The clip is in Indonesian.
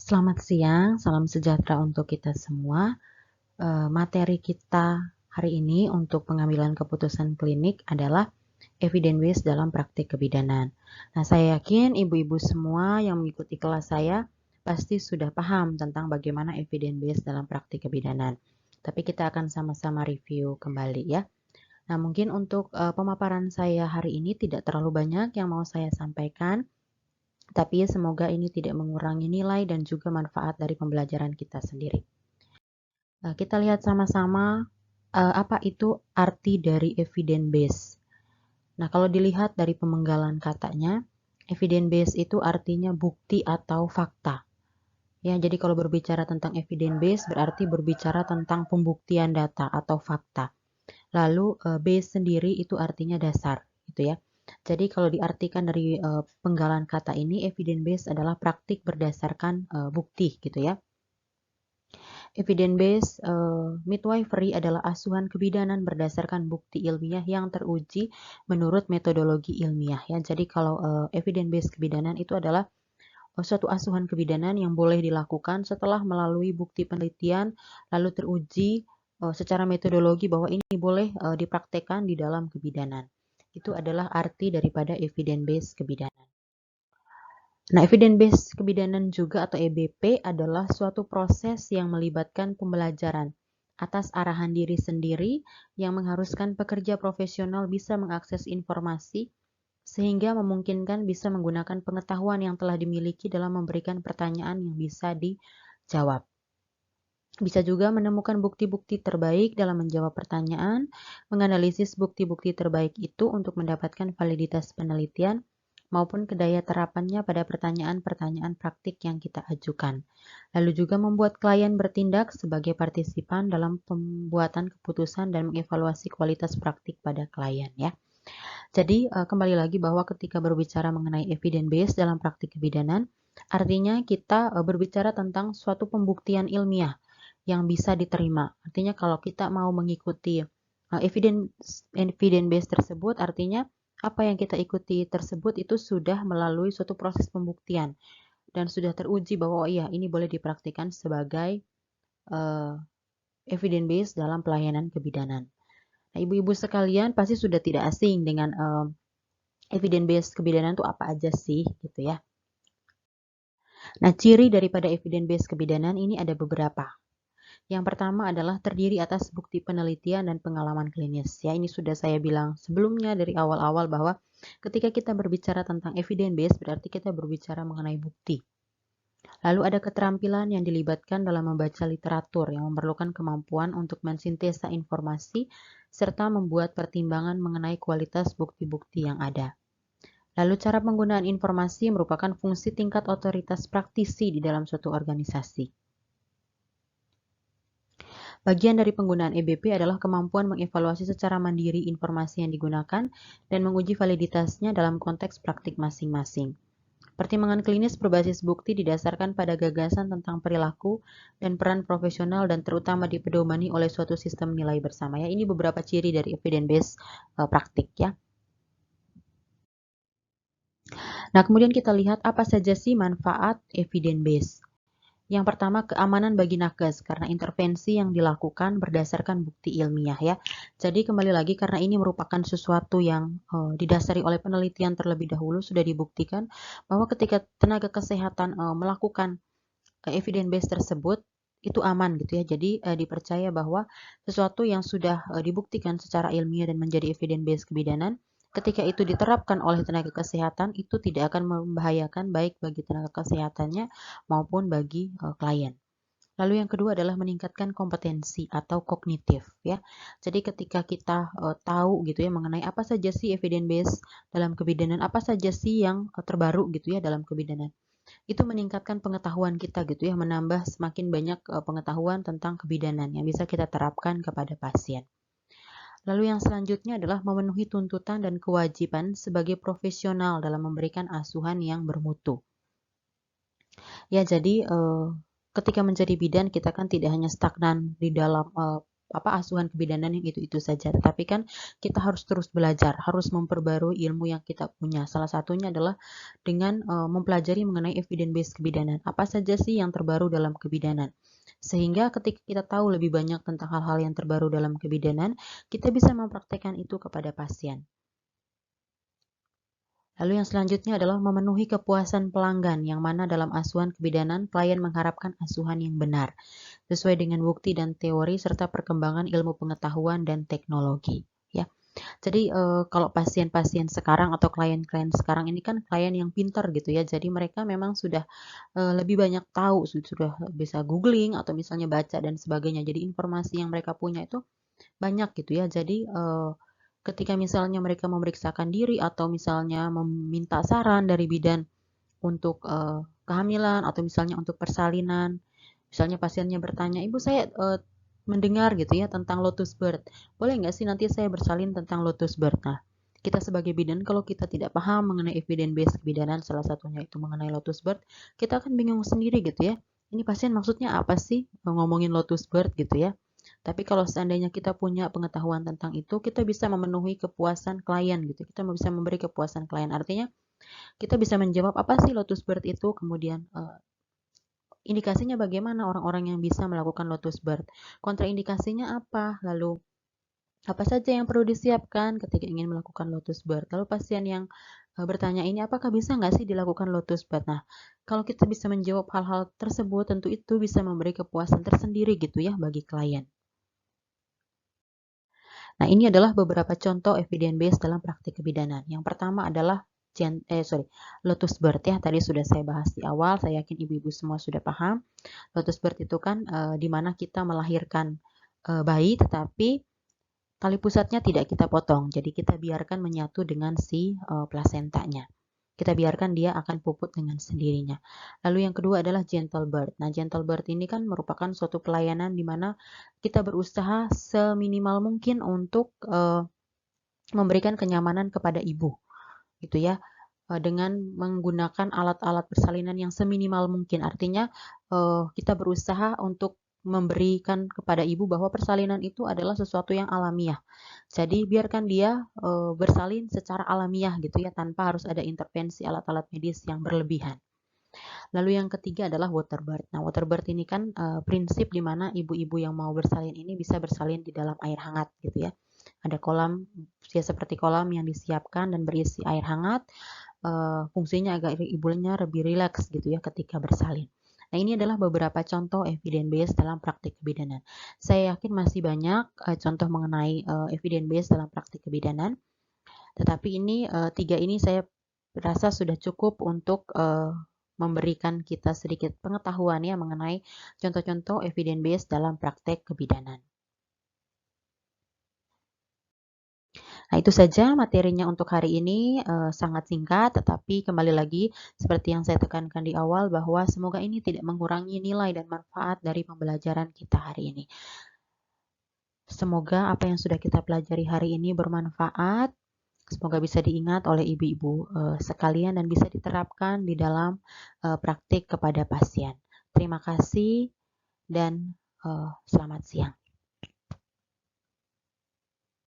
Selamat siang, salam sejahtera untuk kita semua. Materi kita hari ini untuk pengambilan keputusan klinik adalah evidence based dalam praktik kebidanan. Nah, saya yakin ibu-ibu semua yang mengikuti kelas saya pasti sudah paham tentang bagaimana evidence based dalam praktik kebidanan. Tapi kita akan sama-sama review kembali ya. Nah, mungkin untuk pemaparan saya hari ini tidak terlalu banyak yang mau saya sampaikan. Tapi semoga ini tidak mengurangi nilai dan juga manfaat dari pembelajaran kita sendiri. Kita lihat sama-sama apa itu arti dari evidence base. Nah, kalau dilihat dari pemenggalan katanya, evidence base itu artinya bukti atau fakta. Ya, jadi kalau berbicara tentang evidence base berarti berbicara tentang pembuktian data atau fakta. Lalu base sendiri itu artinya dasar, gitu ya. Jadi kalau diartikan dari penggalan kata ini, evidence base adalah praktik berdasarkan bukti, gitu ya. Evidence based midwifery adalah asuhan kebidanan berdasarkan bukti ilmiah yang teruji menurut metodologi ilmiah ya. Jadi kalau evidence based kebidanan itu adalah suatu asuhan kebidanan yang boleh dilakukan setelah melalui bukti penelitian lalu teruji secara metodologi bahwa ini boleh dipraktekkan di dalam kebidanan. Itu adalah arti daripada evidence based kebidanan. Nah, evidence based kebidanan juga atau EBP adalah suatu proses yang melibatkan pembelajaran atas arahan diri sendiri yang mengharuskan pekerja profesional bisa mengakses informasi sehingga memungkinkan bisa menggunakan pengetahuan yang telah dimiliki dalam memberikan pertanyaan yang bisa dijawab. Bisa juga menemukan bukti-bukti terbaik dalam menjawab pertanyaan, menganalisis bukti-bukti terbaik itu untuk mendapatkan validitas penelitian, maupun kedaya terapannya pada pertanyaan-pertanyaan praktik yang kita ajukan. Lalu juga membuat klien bertindak sebagai partisipan dalam pembuatan keputusan dan mengevaluasi kualitas praktik pada klien ya. Jadi kembali lagi bahwa ketika berbicara mengenai evidence based dalam praktik kebidanan, artinya kita berbicara tentang suatu pembuktian ilmiah yang bisa diterima. Artinya kalau kita mau mengikuti evidence based tersebut, artinya apa yang kita ikuti tersebut itu sudah melalui suatu proses pembuktian dan sudah teruji bahwa oh iya ini boleh dipraktikkan sebagai evidence based dalam pelayanan kebidanan. Nah, ibu-ibu sekalian pasti sudah tidak asing dengan evidence based kebidanan itu apa aja sih gitu ya. Nah, ciri daripada evidence based kebidanan ini ada beberapa. Yang pertama adalah terdiri atas bukti penelitian dan pengalaman klinis. Ya, ini sudah saya bilang sebelumnya dari awal-awal bahwa ketika kita berbicara tentang evidence based berarti kita berbicara mengenai bukti. Lalu ada keterampilan yang dilibatkan dalam membaca literatur yang memerlukan kemampuan untuk mensintesa informasi serta membuat pertimbangan mengenai kualitas bukti-bukti yang ada. Lalu cara penggunaan informasi merupakan fungsi tingkat otoritas praktisi di dalam suatu organisasi. Bagian dari penggunaan EBP adalah kemampuan mengevaluasi secara mandiri informasi yang digunakan dan menguji validitasnya dalam konteks praktik masing-masing. Pertimbangan klinis berbasis bukti didasarkan pada gagasan tentang perilaku dan peran profesional dan terutama dipedomani oleh suatu sistem nilai bersama. Ya, ini beberapa ciri dari evidence based praktik ya. Nah, kemudian kita lihat apa saja sih manfaat evidence based. Yang pertama, keamanan bagi nakes karena intervensi yang dilakukan berdasarkan bukti ilmiah ya. Jadi kembali lagi karena ini merupakan sesuatu yang didasari oleh penelitian terlebih dahulu sudah dibuktikan bahwa ketika tenaga kesehatan melakukan evidence base tersebut itu aman gitu ya. Jadi dipercaya bahwa sesuatu yang sudah dibuktikan secara ilmiah dan menjadi evidence base kebidanan ketika itu diterapkan oleh tenaga kesehatan itu tidak akan membahayakan baik bagi tenaga kesehatannya maupun bagi klien. Lalu yang kedua adalah meningkatkan kompetensi atau kognitif ya. Jadi ketika kita tahu gitu ya mengenai apa saja sih evidence base dalam kebidanan, apa saja sih yang terbaru gitu ya dalam kebidanan. Itu meningkatkan pengetahuan kita gitu ya, menambah semakin banyak pengetahuan tentang kebidanan yang bisa kita terapkan kepada pasien. Lalu yang selanjutnya adalah memenuhi tuntutan dan kewajiban sebagai profesional dalam memberikan asuhan yang bermutu. Ya, jadi ketika menjadi bidan kita kan tidak hanya stagnan di dalam asuhan kebidanan yang itu-itu saja, tetapi kan kita harus terus belajar, harus memperbarui ilmu yang kita punya. Salah satunya adalah dengan mempelajari mengenai evidence based kebidanan. Apa saja sih yang terbaru dalam kebidanan? Sehingga ketika kita tahu lebih banyak tentang hal-hal yang terbaru dalam kebidanan, kita bisa mempraktekkan itu kepada pasien. Lalu yang selanjutnya adalah memenuhi kepuasan pelanggan, yang mana dalam asuhan kebidanan klien mengharapkan asuhan yang benar, sesuai dengan bukti dan teori serta perkembangan ilmu pengetahuan dan teknologi. Ya, jadi kalau pasien-pasien sekarang atau klien-klien sekarang ini kan klien yang pintar gitu ya, jadi mereka memang sudah lebih banyak tahu, sudah bisa googling atau misalnya baca dan sebagainya. Jadi informasi yang mereka punya itu banyak gitu ya. Jadi ketika misalnya mereka memeriksakan diri atau misalnya meminta saran dari bidan untuk kehamilan atau misalnya untuk persalinan, misalnya pasiennya bertanya, ibu saya mendengar gitu ya tentang lotus bird, boleh nggak sih nanti saya bersalin tentang lotus bird? Nah, kita sebagai bidan kalau kita tidak paham mengenai evidence based kebidanan, salah satunya itu mengenai lotus bird, kita akan bingung sendiri gitu ya, ini pasien maksudnya apa sih ngomongin lotus bird gitu ya. Tapi kalau seandainya kita punya pengetahuan tentang itu, kita bisa memenuhi kepuasan klien gitu. Kita bisa memberi kepuasan klien. Artinya kita bisa menjawab apa sih lotus bird itu, kemudian indikasinya bagaimana orang-orang yang bisa melakukan lotus bird, kontraindikasinya apa, lalu apa saja yang perlu disiapkan ketika ingin melakukan lotus bird. Lalu pasien yang bertanya ini apakah bisa nggak sih dilakukan lotus bird. Nah, kalau kita bisa menjawab hal-hal tersebut, tentu itu bisa memberi kepuasan tersendiri gitu ya bagi klien. Nah, ini adalah beberapa contoh evidence based dalam praktik kebidanan. Yang pertama adalah lotus bird ya. Tadi sudah saya bahas di awal, saya yakin ibu-ibu semua sudah paham. Lotus bird itu kan di mana kita melahirkan bayi tetapi tali pusatnya tidak kita potong. Jadi kita biarkan menyatu dengan si plasentanya. Kita biarkan dia akan puput dengan sendirinya. Lalu yang kedua adalah gentle birth. Nah, gentle birth ini kan merupakan suatu pelayanan di mana kita berusaha seminimal mungkin untuk memberikan kenyamanan kepada ibu, gitu ya, dengan menggunakan alat-alat persalinan yang seminimal mungkin. Artinya kita berusaha untuk memberikan kepada ibu bahwa persalinan itu adalah sesuatu yang alamiah. Jadi biarkan dia bersalin secara alamiah gitu ya, tanpa harus ada intervensi alat-alat medis yang berlebihan. Lalu yang ketiga adalah water birth. Nah, water birth ini kan prinsip di mana ibu-ibu yang mau bersalin ini bisa bersalin di dalam air hangat gitu ya. Ada kolam, ya seperti kolam yang disiapkan dan berisi air hangat. Fungsinya agar ibunya lebih rileks gitu ya ketika bersalin. Nah, ini adalah beberapa contoh evidence based dalam praktik kebidanan. Saya yakin masih banyak contoh mengenai evidence based dalam praktik kebidanan. Tetapi ini tiga ini saya rasa sudah cukup untuk memberikan kita sedikit pengetahuan ya mengenai contoh-contoh evidence based dalam praktek kebidanan. Nah, itu saja materinya untuk hari ini, sangat singkat, tetapi kembali lagi seperti yang saya tekankan di awal bahwa semoga ini tidak mengurangi nilai dan manfaat dari pembelajaran kita hari ini. Semoga apa yang sudah kita pelajari hari ini bermanfaat, semoga bisa diingat oleh ibu-ibu sekalian dan bisa diterapkan di dalam praktik kepada pasien. Terima kasih dan selamat siang.